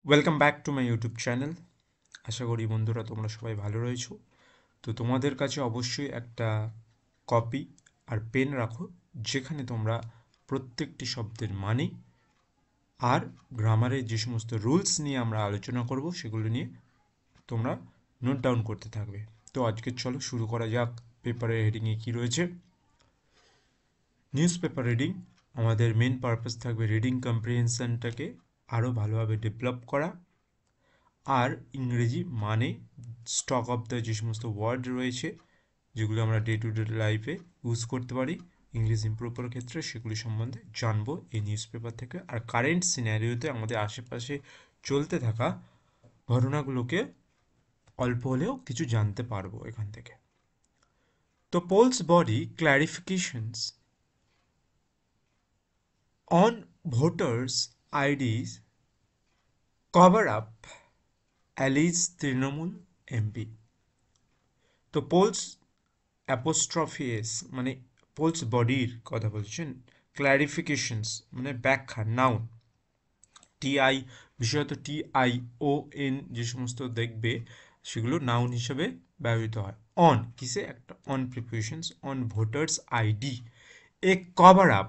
Welcome back to my YouTube channel. আশা করি বন্ধুরা তোমরা সবাই ভালো রয়েছো। তো তোমাদের কাছে অবশ্যই একটা কপি আর পেন রাখো, যেখানে তোমরা প্রত্যেকটি শব্দের মানে আর গ্রামারের যে সমস্ত রুলস নিয়ে আমরা আলোচনা করব সেগুলো নিয়ে তোমরা নোট ডাউন করতে থাকবে। তো আজকে চলো শুরু করা যাক। পেপারের হেডিংয়ে কী রয়েছে? News paper reading. আমাদের মেন পারপাস থাকবে রিডিং কম্প্রিহেনশনটাকে আরও ভালোভাবে ডেভেলপ করা, আর ইংরেজি মানে স্টক অফ দ্য যে সমস্ত ওয়ার্ড রয়েছে যেগুলো আমরা ডে টু ডে লাইফে ইউজ করতে পারি ইংলিশ ইমপ্রুভ করার ক্ষেত্রে, সেগুলি সম্বন্ধে জানবো এই নিউজ পেপার থেকে। আর কারেন্ট সিনারিওতে আমাদের আশেপাশে চলতে থাকা ঘটনাগুলোকে অল্প হলেও কিছু জানতে পারবো এখান থেকে। তো polls body clarifications on voters IDs cover up allies Trinamool MP. তো পোলস অ্যাপোস্ট্রফি এস মানে পোলস বডির কথা বলছেন, ক্ল্যারিফিকেশনস মানে ব্যাখ্যা, নাউন, টিআই, বিশেষত TION যে সমস্ত দেখবে সেগুলো নাউন হিসেবে ব্যবহৃত হয়। অন কিসে? একটা on preparations on voters ID, A cover up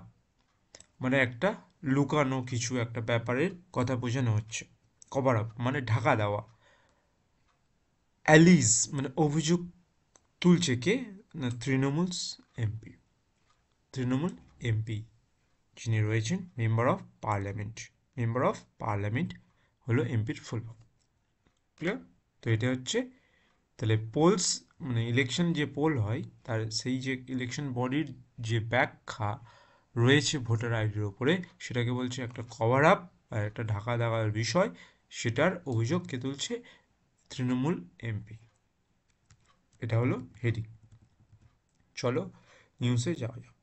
মানে একটা লুকানো কিছু একটা ব্যাপারের কথা বোঝানো হচ্ছে। কভার আপ মানে ঢাকা দেওয়া। অ্যালিজ মানে অভিযোগ তুলছে কে? না, এমপি তৃণমূল এমপি যিনি রয়েছেন member of parliament. Member of parliament হলো এমপির ফুল ফর্ম। ক্লিয়ার? তো এটা হচ্ছে তাহলে পোলস মানে ইলেকশন যে পোল হয় তার সেই যে ইলেকশন বডির যে ব্যাখ্যা রয়েছে ভোটার আইডির ওপরে, সেটাকে বলছে একটা কভার আপ আর একটা ঢাকা দেওয়ার বিষয়। সেটার অভিযোগ কে তুলছে? তৃণমূল এমপি। এটা হলো হেডিং। চলো নিউজে যাওয়া যাক।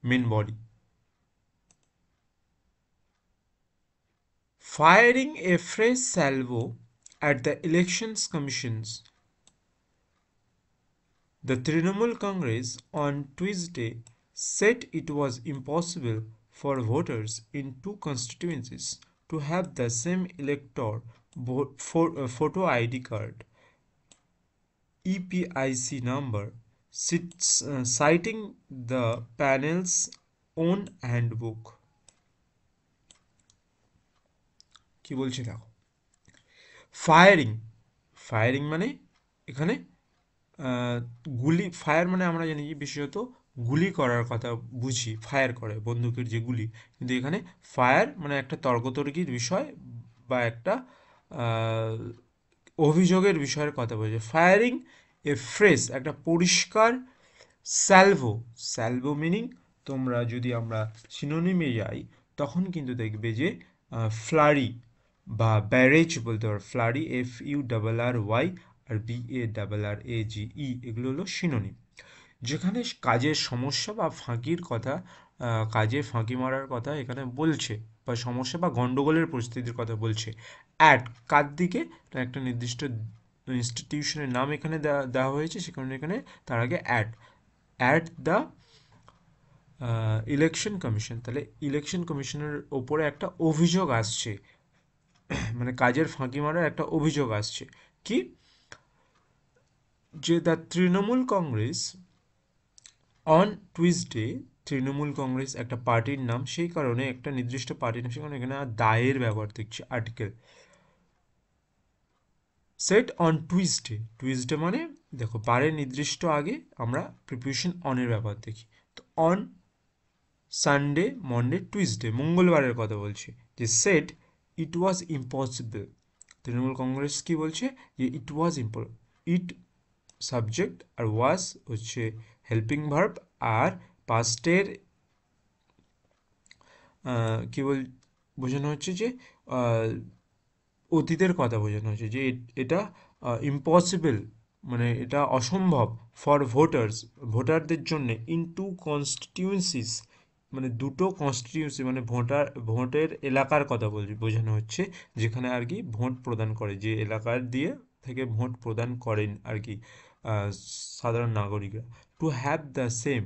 Main body: firing a fresh salvo at the Elections Commissions. The Trinamool Congress on Tuesday said it was impossible for voters in two constituencies to have the same elector photo ID card EPIC number, citing the panel's own handbook. কি বলছে দেখো। Firing, firing মানে এখানে গুলি, fire মানে আমরা জানি যে বিশেষত গুলি করার কথা বুঝি, ফায়ার করে বন্দুকের যে গুলি, কিন্তু এখানে ফায়ার মানে একটা তর্কতর্কির বিষয় বা একটা অভিযোগের বিষয়ের কথা বলছে। ফায়ারিং এ ফ্রেশ একটা পরিষ্কার স্যালভো, স্যালভো মিনিং তোমরা যদি আমরা সিনোনিমে যাই তখন কিন্তু দেখবে যে ফ্লারি বা ব্যারেজ বলতে পারো। ফ্লারি FURRY আর BARRAGE এগুলো হলো সিনোনিম। যেখানে কাজের সমস্যা বা ফাঁকির কথা, কাজে ফাঁকি মারার কথা এখানে বলছে, বা সমস্যা বা গণ্ডগোলের পরিস্থিতির কথা বলছে। অ্যাট কার দিকে? একটা নির্দিষ্ট ইনস্টিটিউশনের নাম এখানে দেওয়া হয়েছে, সেখানে এখানে তার আগে অ্যাট দ্য ইলেকশন কমিশন। তাহলে ইলেকশন কমিশনের ওপরে একটা অভিযোগ আসছে, মানে কাজের ফাঁকি মারার একটা অভিযোগ আসছে। কি? যে the Trinamool Congress on Tuesday, Trinamool Congress একটা পার্টির নাম, সেই কারণে একটা নির্দিষ্ট পার্টির নাম, সেখানে এখানে দায়ের ব্যবহার দেখছি, article. Set on Tuesday, Tuesday মানে দেখো বারের নির্দিষ্ট আগে আমরা প্রিপারেশন অনের ব্যবহার দেখি। তো অন সানডে, মন্ডে, টুইসডে মঙ্গলবারের কথা বলছে। যে set it was impossible, Trinamool Congress কি বলছে? যে ইট ওয়াজ ইট সাবজেক্ট আর ওয়াজ হচ্ছে হেল্পিং ভার্ব, আর পাস্টের কি বোঝানো হচ্ছে যে অতীতের কথা বোঝানো হচ্ছে, যে এটা ইম্পসিবল মানে এটা অসম্ভব ফর ভোটার্স, ভোটারদের জন্য, ইন টু কনস্টিটিউয়েন্সিস মানে দুটো কনস্টিটিউয়েন্সি মানে ভোটের এলাকার কথা বোঝানো হচ্ছে, যেখানে আর কি ভোট প্রদান করে, যে এলাকার দিয়ে থেকে ভোট প্রদান করেন আর কি সাধারণ নাগরিকরা। To have the same,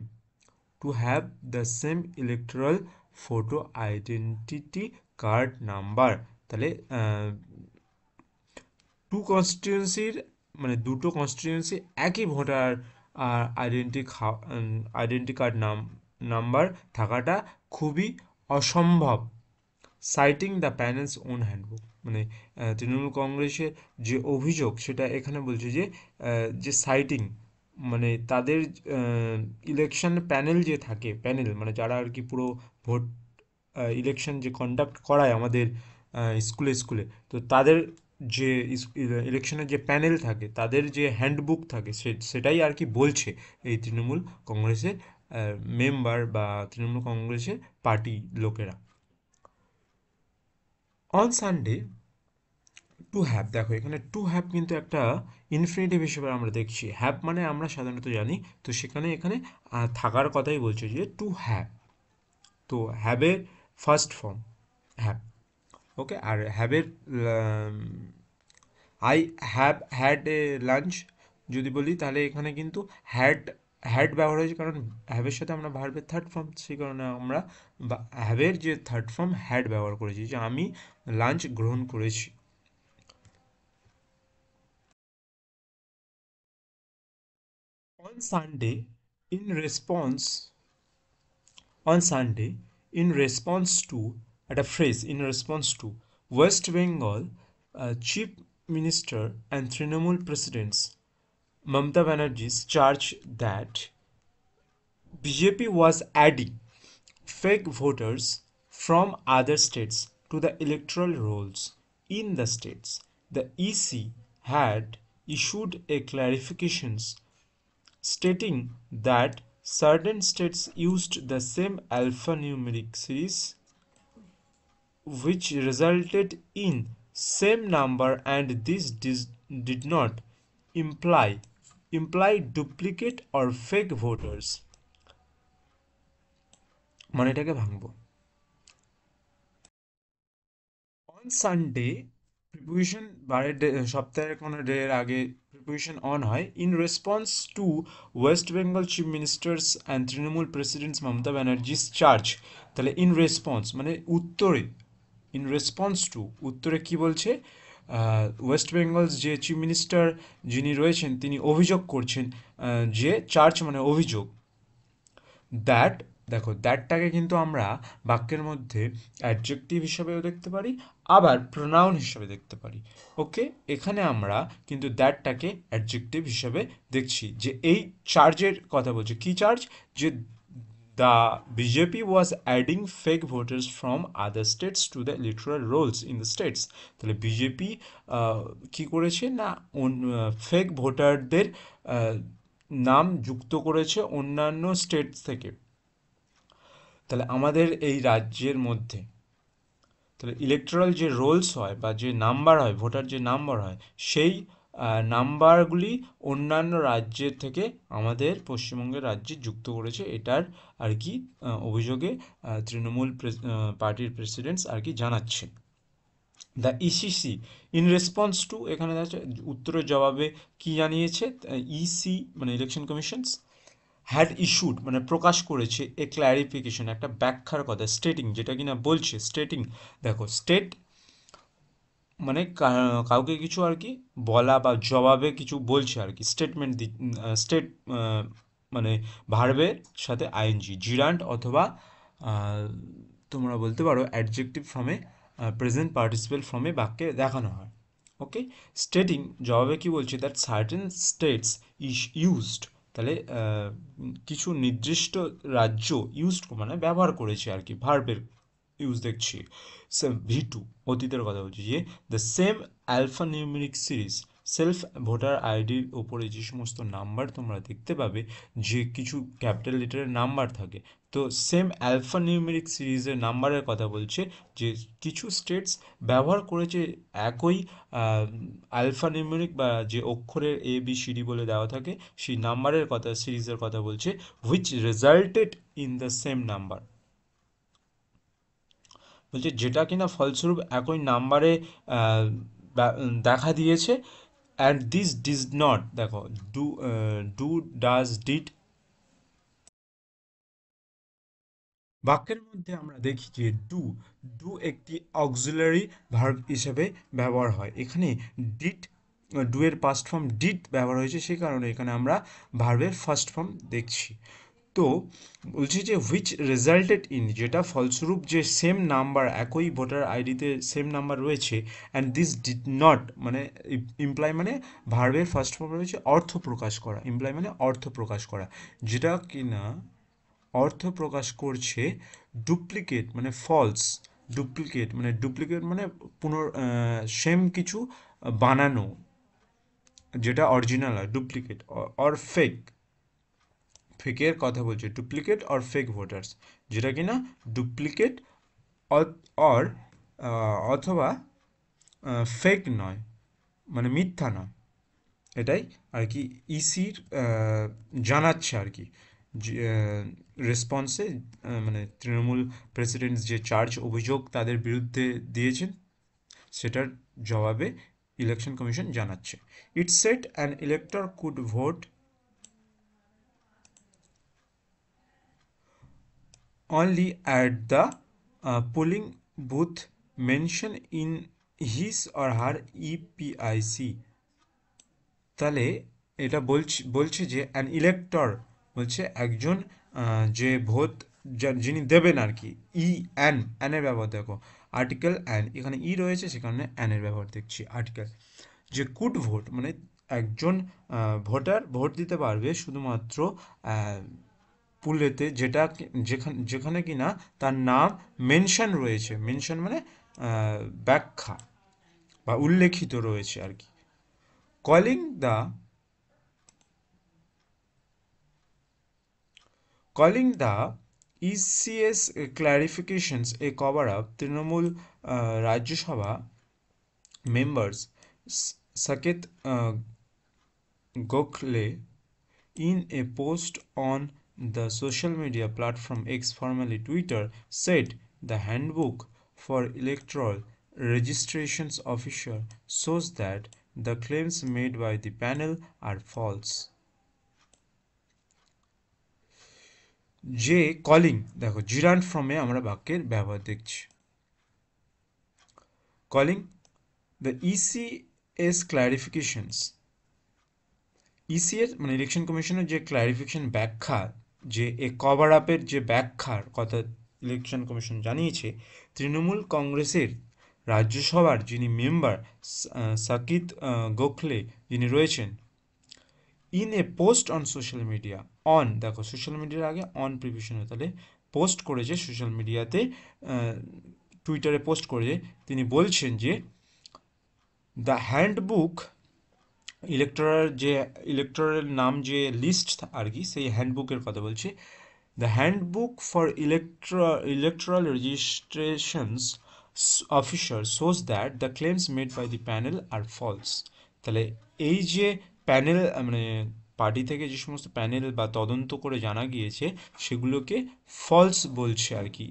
to have the same electoral photo identity card number, তাহলে টু কনস্টিটিউয়েন্সির মানে দুটো কনস্টিটিউয়েন্সি একই ভোটার আইডেন্টি কার্ড নাম্বার থাকাটা খুবই অসম্ভব, citing the panel's own handbook. মানে তৃণমূল কংগ্রেসের যে অভিযোগ সেটা এখানে বলছে যে যে সাইটিং মানে তাদের ইলেকশন প্যানেল যে থাকে, প্যানেল মানে যারা আর কি পুরো ভোট ইলেকশন যে কন্ডাক্ট করায় আমাদের স্কুলে স্কুলে, তো তাদের যে ইলেকশনের যে প্যানেল থাকে তাদের যে হ্যান্ডবুক থাকে সেটাই আর কি বলছে এই তৃণমূল কংগ্রেসের মেম্বার বা তৃণমূল কংগ্রেসের পার্টি লোকেরা। অন সানডে টু হ্যাভ, দেখো এখানে টু হ্যাভ কিন্তু একটা ইনফিনিটিভ হিসেবে আমরা দেখছি। হ্যাভ মানে আমরা সাধারণত জানি, তো সেখানে এখানে থাকার কথাই বলছে যে টু হ্যাভ। তো হ্যাভের ফার্স্ট ফর্ম হ্যাভ, ওকে। আর হ্যাভের I have had a lunch যদি বলি তাহলে এখানে কিন্তু হ্যাড হ্যাড ব্যবহার হয়েছে, কারণ হ্যাভের সাথে আমরা ভার্বের থার্ড ফর্ম, সেই কারণে আমরা হ্যাভের যে থার্ড ফর্ম হ্যাড ব্যবহার করেছি, যে আমি লাঞ্চ গ্রহণ করেছি। On Sunday, in response, on Sunday, in response to, at a phrase, in response to, West Bengal Chief Minister and Trinamool Presidents Mamata Banerjee's charge that BJP was adding fake voters from other states to the electoral rolls in the states. The EC had issued a clarifications stating that certain states used the same alphanumeric series which resulted in same number, and this did not imply duplicate or fake voters। মানে এটাকে ভাঙবো। On Sunday preposition বারের সপ্তাহের কোনো day এর আগে preposition on হয়। In response to West Bengal chief minister's and Trinamool president's Mamata Banerjee's charge, তাহলে ইন রেসপন্স মানে উত্তরে, ইন রেসপন্স টু উত্তরে কি বলছে, ওয়েস্ট বেঙ্গল যে চিফ মিনিস্টার যিনি রয়েছেন তিনি অভিযোগ করছেন, যে চার্জ মানে অভিযোগ, দ্যাট, দেখো দ্যাটটাকে কিন্তু আমরা বাক্যের মধ্যে অ্যাডজেক্টিভ হিসাবেও দেখতে পারি, আবার প্রোনাউন হিসাবে দেখতে পারি। ওকে, এখানে আমরা কিন্তু দ্যাটটাকে অ্যাডজেক্টিভ হিসাবে দেখছি, যে এই চার্জের কথা বলছে। কি চার্জ? যে the BJP was adding fake voters from other states to the electoral rolls in the states. তাহলে বিজেপি কি করেছে না, ফেক ভোটারদের নাম যুক্ত করেছে অন্যান্য স্টেটস থেকে। তাহলে আমাদের এই রাজ্যের মধ্যে তাহলে ইলেকট্রাল যে রোলস হয় বা যে নাম্বার হয়, ভোটার যে নাম্বার হয়, সেই নাম্বারগুলি অন্যান্য রাজ্যের থেকে আমাদের পশ্চিমবঙ্গের রাজ্যে যুক্ত করেছে, এটার আর কি অভিযোগে তৃণমূল পার্টির প্রেসিডেন্টস আর কি জানাচ্ছেন। The ECC in response two, এখানে আছে উত্তরের জবাবে কি জানিয়েছে, ইসি মানে ইলেকশন কমিশনস হ্যাড ইস্যুড মানে প্রকাশ করেছে, এ ক্ল্যারিফিকেশন একটা ব্যাখ্যার কথা, স্টেটিং যেটা কিনা বলছে, স্টেটিং, দেখো স্টেট মানে কাউকে কিছু আর কি বলা বা জবাবে কিছু বলছে আর কি, স্টেটমেন্ট স্টেট মানে ভার্বের সাথে আইএনজি জিরান্ট অথবা তোমরা বলতে পারো অ্যাডজেক্টিভ ফর্মে, প্রেজেন্ট পার্টিসিপেল ফর্মে বাক্যে দেখানো হয়। ওকে, স্টেটিং জবাবে কি বলছে, দ্যাট সার্টেন স্টেটস ইউজড, তাহলে কিছু নির্দিষ্ট রাজ্য ইউজড মানে ব্যবহার করেছে আর কি, ভার্বের ইউজ দেখছি। ভি2 অতীতের কথা বলছি, যে the same alpha numeric series, self voter আইডির ওপরে যে সমস্ত নাম্বার তোমরা দেখতে পাবে, যে কিছু ক্যাপিটাল লেটারের নাম্বার থাকে, তো সেম অ্যালফা নিউমেরিক সিরিজের নাম্বারের কথা বলছে, যে কিছু স্টেটস ব্যবহার করেছে একই আলফা নিউমেরিক বা যে অক্ষরের ABCD বলে দেওয়া থাকে সেই নাম্বারের কথা, সিরিজের কথা বলছে, which resulted in the same number, বলছে যেটা কিনা ফলস্বরূপ একই নাম্বারে দেখা দিয়েছে। অ্যান্ড দিস ডিজ নট, দেখো ডু ডাজ ডিড বাক্যের মধ্যে আমরা দেখি যে ডু ডু একটি অক্সিলারি ভার্ব হিসেবে ব্যবহার হয়। এখানে ডিড, ডু এর পাস্ট ফর্ম ডিড ব্যবহার হয়েছে, সেই কারণে এখানে আমরা ভার্বের ফার্স্ট ফর্ম দেখছি। তো বলছি যে হুইচ রেজাল্টেড ইন, যেটা ফলস্বরূপ যে সেম নাম্বার, একই ভোটার আইডিতে সেম নাম্বার রয়েছে, অ্যান্ড দিস ডিড নট মানে ইমপ্লাই মানে ভার্বের ফার্স্ট ফর্ম রয়েছে অর্থ প্রকাশ করা, ইমপ্লাই মানে অর্থ প্রকাশ করা, যেটা কিনা অর্থ প্রকাশ করছে ডুপ্লিকেট মানে ফলস, ডুপ্লিকেট মানে সেম কিছু বানানো, যেটা অরিজিনাল হয় ডুপ্লিকেট, অর ফেক, ফেকের কথা বলছে, ডুপ্লিকেট অর ফেক ভোটার্স, যেটা কিনা ডুপ্লিকেট অর অথবা ফেক নয়, মানে মিথ্যা নয়, এটাই আর কি ইসির জানাচ্ছে আর কি রেসপন্সে, মানে তৃণমূল প্রেসিডেন্ট যে অভিযোগ তাদের বিরুদ্ধে দিয়েছেন, সেটার জবাবে ইলেকশন কমিশন জানাচ্ছে। It set an elector could vote only at the polling booth mentioned in his or her EPIC। তাহলে এটা বলছে যে অ্যান ইলেক্টর বলছে একজন যে ভোট যিনি দেবেন আর কি, অ্যানের ব্যবহার দেখো, আর্টিকেল অ্যান, এখানে রয়েছে সেখানে অ্যানের ব্যবহার দেখছি আর্টিকেল, যে কুড ভোট মানে একজন ভোটার ভোট দিতে পারবে শুধুমাত্র পুলেতে, যেটা যেখানে যেখানে কিনা তার নাম মেনশন রয়েছে, মেনশন মানে ব্যাখ্যা বা উল্লেখিত রয়েছে আর কি। Calling the Calling the ECS clarifications a cover-up, Trinamool Rajya Sabha members Saket Gokhale, in a post on the social media platform X, formerly Twitter, said the handbook for electoral registrations officer shows that the claims made by the panel are false. যে calling দেখো জিরান্ড ফ্রমে আমরা বাক্যের ব্যবহার দেখছি। Calling the ECS ক্লারিফিকেশনস, ECS মানে election কমিশনের যে clarification ব্যাখ্যা, যে এ কভার আপের যে ব্যাখ্যার কথা ইলেকশন কমিশন জানিয়েছে, তৃণমূল কংগ্রেসের রাজ্যসভার যিনি মেম্বার সাকিত গোখলে যিনি রয়েছেন, in a post on social media, on দেখো সোশ্যাল মিডিয়ার আগে অন প্রিভিশন, তাহলে পোস্ট করেছে সোশ্যাল মিডিয়াতে, টুইটারে পোস্ট করে তিনি বলছেন যে দ্য হ্যান্ডবুক ইলেকটোরাল নাম যে লিস্ট আর কি, সেই হ্যান্ডবুকের কথা বলছে, the handbook for electoral registrations officer shows that the claims made by the panel are false. তাহলে এই যে প্যানেল মানে পার্টি থেকে যে সমস্ত প্যানেল বা তদন্ত করে জানা গিয়েছে সেগুলোকে ফলস বলছে আর কি,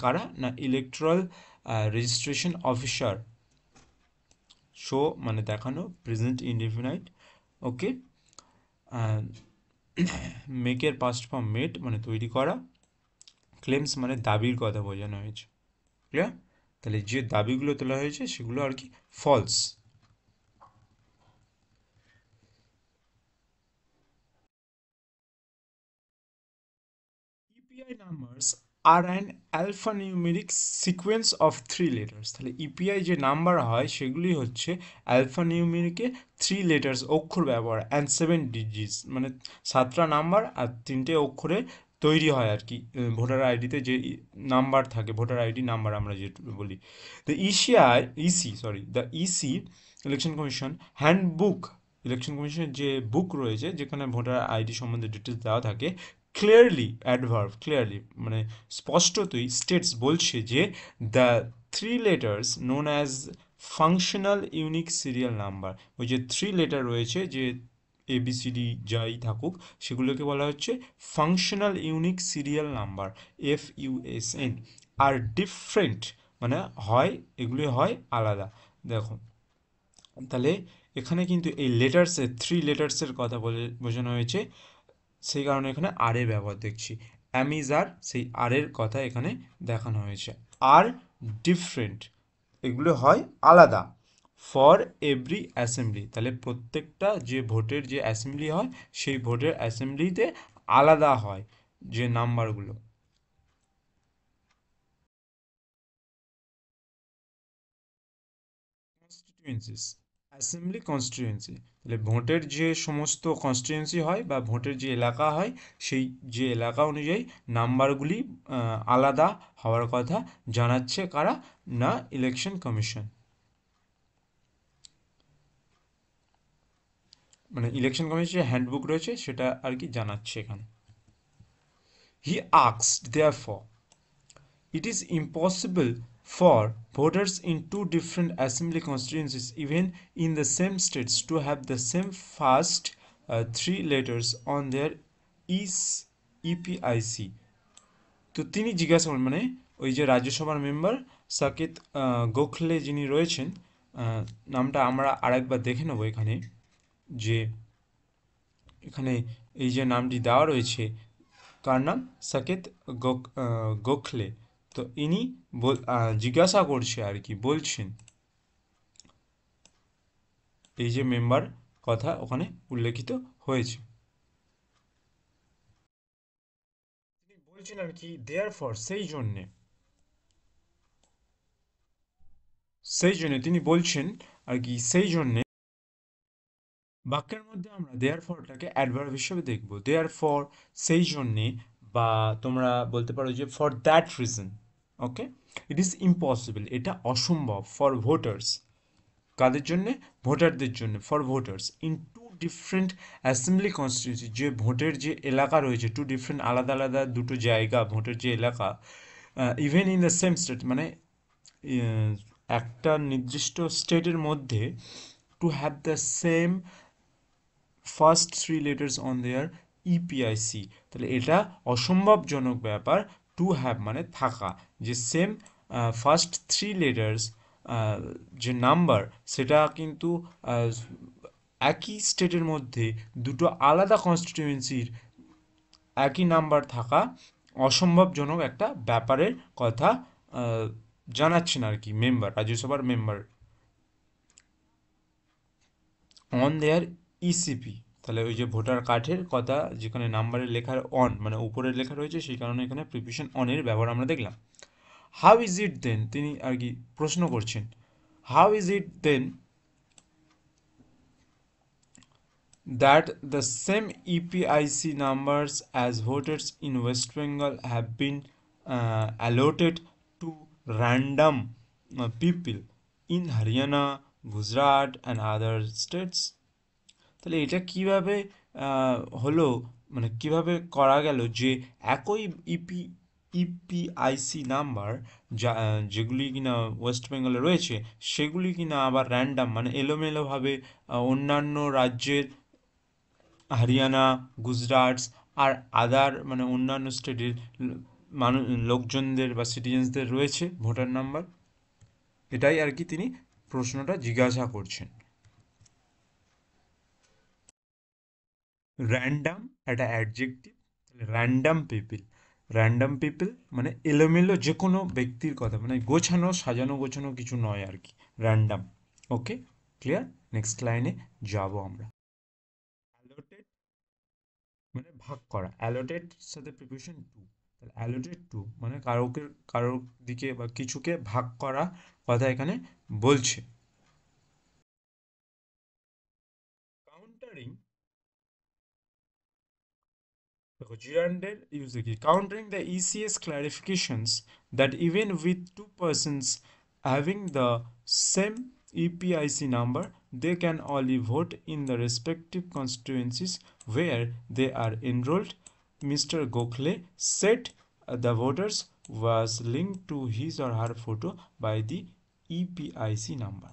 কারা না ইলেকট্রাল রেজিস্ট্রেশন অফিসার, শো মানে দেখানো, প্রেজেন্ট ইনডেফিনাইট, ওকে, মেকের পাস্ট ফর্ম মেড মানে তৈরি করা, ক্লেমস মানে দাবির কথা বোঝানো হয়েছে, ক্লিয়ার? তাহলে যে দাবিগুলো তোলা হয়েছে সেগুলো আর কি false. EPI numbers are an alphanumeric sequence of 3 letters। তাহলে ইপিআই যে নাম্বার হয় সেগুলি হচ্ছে অ্যালফানিউমেরিকে 3 letters অক্ষর ব্যবহার, অ্যান্ড 7 digits মানে 7টা নাম্বার আর 3টে অক্ষরে তৈরি হয় আর কি, ভোটার আইডিতে যে নাম্বার থাকে, ভোটার আইডি নাম্বার আমরা যে বলি। The EC election commission handbook, election কমিশনের যে বুক রয়েছে যেখানে ভোটার আইডি সম্বন্ধে ডিটেলস দেওয়া থাকে, ক্লিয়ারলি অ্যাডভার্ব ক্লিয়ারলি মানে স্পষ্টতই স্টেটস বলছে যে the 3 letters known as functional unique serial number, ওই যে 3 letter রয়েছে যে এবিসিডি যাই থাকুক সেগুলোকে বলা হচ্ছে functional unique serial number, FUSN, আর ডিফারেন্ট মানে হয়, এগুলি হয় আলাদা। দেখো তাহলে এখানে কিন্তু এই লেটার্সের 3 letters কথা বোঝানো হয়েছে, সেই কারণে এখানে আর এর ব্যবহার দেখছি। এম ইজ আর, সেই আর এর কথা এখানে দেখানো হয়েছে। আর ডিফারেন্ট, এগুলো হয় আলাদা, ফর এভরি অ্যাসেম্বলি, তাহলে প্রত্যেকটা যে ভোটের যে অ্যাসেম্বলি হয় সেই ভোটের অ্যাসেম্বলিতে আলাদা হয় যে নাম্বারগুলো। কনস্টিটিউয়েন্সিস, অ্যাসেম্বলি কনস্টিটিউয়েন্সি, তাহলে ভোটের যে সমস্ত কনস্টিটিউয়েন্সি হয় বা ভোটের যে এলাকা হয় সেই যে এলাকা অনুযায়ী নাম্বারগুলি আলাদা হওয়ার কথা জানাচ্ছে কারা, না ইলেকশন কমিশন, মানে ইলেকশন কমিশনের যে হ্যান্ডবুক রয়েছে সেটা আর কি জানাচ্ছে এখানে। He asked therefore it is impossible for voters in two different assembly constituencies, even in the same states, to have the same first three letters on their EPIC. তো তিনি জিজ্ঞাসা করেন, মানে ওই যে রাজ্যসভার মেম্বার সাকেত গোখলে যিনি রয়েছেন, নামটা আমরা আরেকবার দেখে নেব এখানে, যে এখানে এই যে নামটি দেওয়া রয়েছে কার নাম, সাকেত গোখলে। তো ইনি জিজ্ঞাসা করছে আর কি, বলছেন এই যে মেম্বার কথা ওখানে উল্লেখিত হয়েছে, তিনি বলছেন আর কি দেয়ার ফর, সেই জন্যে তিনি বলছেন আর কি, সেই জন্যে বাক্যের মধ্যে আমরা দেয়ার ফরটাকে অ্যাডভার্ব হিসেবে দেখব। দেয়ার ফর সেই জন্যে, বা তোমরা বলতে পারো যে for that reason, okay, it is impossible, এটা অসম্ভব, ফর ভোটার্স, কাদের জন্যে, ভোটারদের জন্য, for voters in two different assembly constituency, যে ভোটের যে এলাকা রয়েছে, টু ডিফারেন্ট আলাদা আলাদা দুটো জায়গা ভোটের যে এলাকা, even in the same state, মানে একটা নির্দিষ্ট স্টেটের মধ্যে, to have the same first three letters on their EPIC, তাহলে এটা অসম্ভবজনক ব্যাপার, টু হ্যাভ মানে থাকা, যে সেম ফার্স্ট থ্রি লেটার্স যে নাম্বার সেটা কিন্তু একই স্টেটের মধ্যে দুটো আলাদা কনস্টিটিউয়েন্সির একই নাম্বার থাকা অসম্ভবজনক একটা ব্যাপারের কথা জানাচ্ছেন আর কি মেম্বার, রাজ্যসভার মেম্বার, অন দেয়ার ইসিপি, তাহলে ওই যে ভোটার কার্ডের কথা যেখানে নাম্বারের লেখার অন মানে উপরের লেখা রয়েছে সেই কারণে এখানে প্রিপিশন অনের ব্যবহার আমরা দেখলাম। হাউ ইজ ইট দেন, তিনি আর কি প্রশ্ন করছেন, how is it then that the same EPIC numbers as voters in West Bengal have been allotted to random people in Haryana, Gujarat and other states? তাহলে এটা কিভাবে হলো, মানে কিভাবে করা গেল যে একই ইপিআইসি নাম্বার যা যেগুলি কিনা ওয়েস্ট বেঙ্গলে রয়েছে সেগুলি কিনা আবার র্যান্ডাম মানে এলোমেলোভাবে অন্যান্য রাজ্যের, হরিয়ানা, গুজরাট আর আদার মানে অন্যান্য স্টেটের মানুষ, লোকজনদের বা সিটিজেন্সদের রয়েছে ভোটার নাম্বার, এটাই আর কি তিনি প্রশ্নটা জিজ্ঞাসা করছেন। র্যান্ডাম একটা অ্যাডজেক্টিভ, র্যান্ডাম পিপল মানে এলোমেলো যে কোনো ব্যক্তির কথা, মানে গোছানো সাজানো গোছানো কিছু নয় আর কি, র্যান্ডাম। ওকে, ক্লিয়ার, নেক্সট লাইনে যাব আমরা। অ্যালোটেড মানে ভাগ করা, অ্যালোটেড সাথে প্রিপোজিশন টু, তাহলে অ্যালোটেড টু মানে কারোর দিকে বা কিছুকে ভাগ করা কথা এখানে বলছে। কাউন্টারিং, দেখো জিরান্ডের ইউজে কি, countering the ECS clarifications that even with two persons having the same EPIC number they can only vote in the respective constituencies where they are enrolled, Mr. Gokhale said the voters was linked to his or her photo by the EPIC number।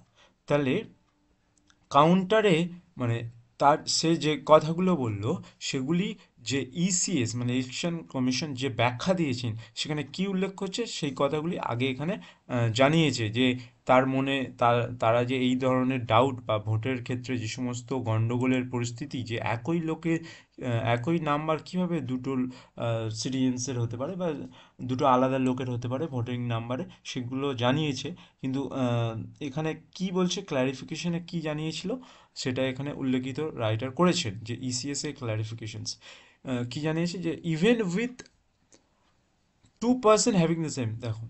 তাহলে কাউন্টারে মানে তার সে যে কথাগুলো বলল সেগুলি যে ECS মানে ইলেকশন কমিশন যে ব্যাখ্যা দিয়েছেন সেখানে কি উল্লেখ করছে সেই কথাগুলি আগে এখানে জানিয়েছে যে তার মনে তারা যে এই ধরনের ডাউট বা ভোটের ক্ষেত্রে যে সমস্ত গণ্ডগোলের পরিস্থিতি যে একই লোকের একই নাম্বার কিভাবে দুটো সিটিজেন্সের হতে পারে বা দুটো আলাদা লোকের হতে পারে ভোটিং নাম্বারে, সেগুলো জানিয়েছে। কিন্তু এখানে কি বলছে, ক্ল্যারিফিকেশনে কি জানিয়েছিল সেটা এখানে উল্লেখিত রাইটার করেছেন যে ইসিএস এর ক্ল্যারিফিকেশনস কি জানিয়েছে যে even with two person having the same, দেখো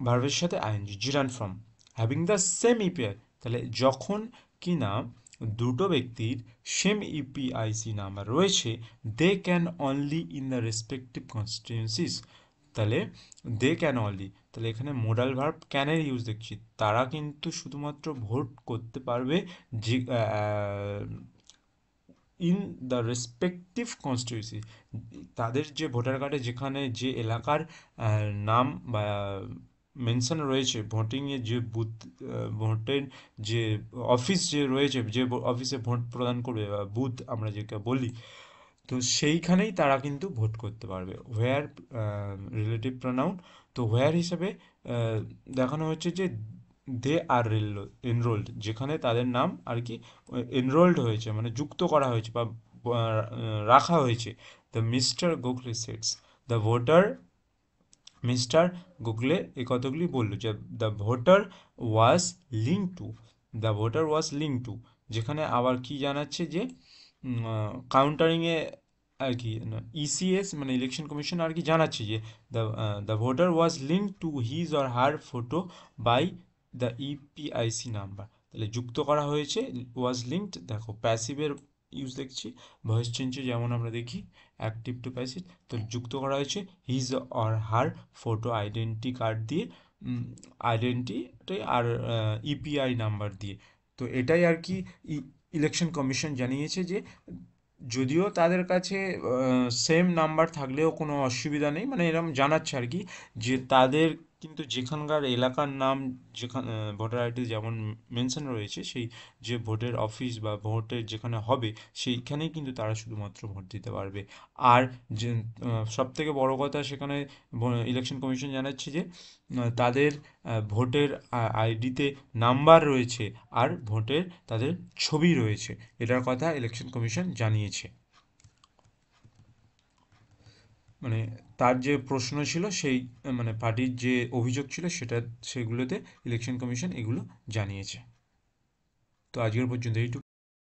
ভার্বের সাথে আইএনজি জিরান from having the same EPI, তাহলে যখন কি না দুটো ব্যক্তির সেম ইপিআইসি নাম্বার রয়েছে, they can only in the respective constituencies, তাহলে দে ক্যান অনলি, তাহলে এখানে মোডাল ভার্ব ক্যানের ইউজ দেখছি, তারা কিন্তু শুধুমাত্র ভোট করতে পারবে যে ইন দ্য রেসপেক্টিভ কনস্টিটিউয়েন্সি, তাদের যে ভোটার কার্ডে যেখানে যে এলাকার নাম বা মেনশন রয়েছে, ভোটিংয়ে যে বুথ ভোটের যে অফিস যে রয়েছে, যে অফিসে ভোট প্রদান করবে বা বুথ আমরা যেটা বলি, তো সেইখানেই তারা কিন্তু ভোট করতে পারবে। হোয়ার রিলেটিভ প্রনাউন, তো হোয়ার হিসাবে দেখানো হচ্ছে যে দে আর এনরোল্ড, যেখানে তাদের নাম আর কি এনরোল্ড হয়েছে মানে যুক্ত করা হয়েছে বা রাখা হয়েছে। The mister Gokhale sets, the voter, mister Gokhale এই কতগুলি বললো যে the voter was link two, the voter was link two, যেখানে আবার কি জানাচ্ছে যে কাউন্টারিংয়ে আর কি ইসিএস মানে ইলেকশন কমিশন আর কি জানাচ্ছে যে the the voter was link to his or her photo by the EPIC number, তাহলে যুক্ত করা হয়েছে, ওয়াজ লিঙ্কড, দেখো প্যাসিভের ইউজ দেখছি, ভয়েস চেঞ্জে যেমন আমরা দেখি অ্যাক্টিভ টু প্যাসিভ, তো যুক্ত করা হয়েছে his or her photo identity card দিয়ে, আইডেন্টি আর ইপিআই নাম্বার দিয়ে। তো এটাই আর কি ইলেকশন কমিশন জানিয়েছে যে যদিও তাদের কাছে সেম নাম্বার থাকলেও কোনো অসুবিধা নেই, মানে এরকম জানাচ্ছে আর কি যে তাদের কিন্তু যেখানকার এলাকার নাম যেখানে ভোটার আইডি যেমন মেনশন রয়েছে, সেই যে ভোটের অফিস বা ভোটের যেখানে হবে সেইখানেই কিন্তু তারা শুধুমাত্র ভোট দিতে পারবে। আর যে সব থেকে বড় কথা সেখানে ইলেকশন কমিশন জানাচ্ছে যে তাদের ভোটের আইডিতে নাম্বার রয়েছে আর ভোটের তাদের ছবি রয়েছে, এটার কথা ইলেকশন কমিশন জানিয়েছে। মানে তার যে প্রশ্ন ছিল সেই মানে পার্টির যে অভিযোগ ছিল সেটা, সেগুলোতে ইলেকশন কমিশন এগুলো জানিয়েছে। তো আজকের পর্যন্ত এইটুকু।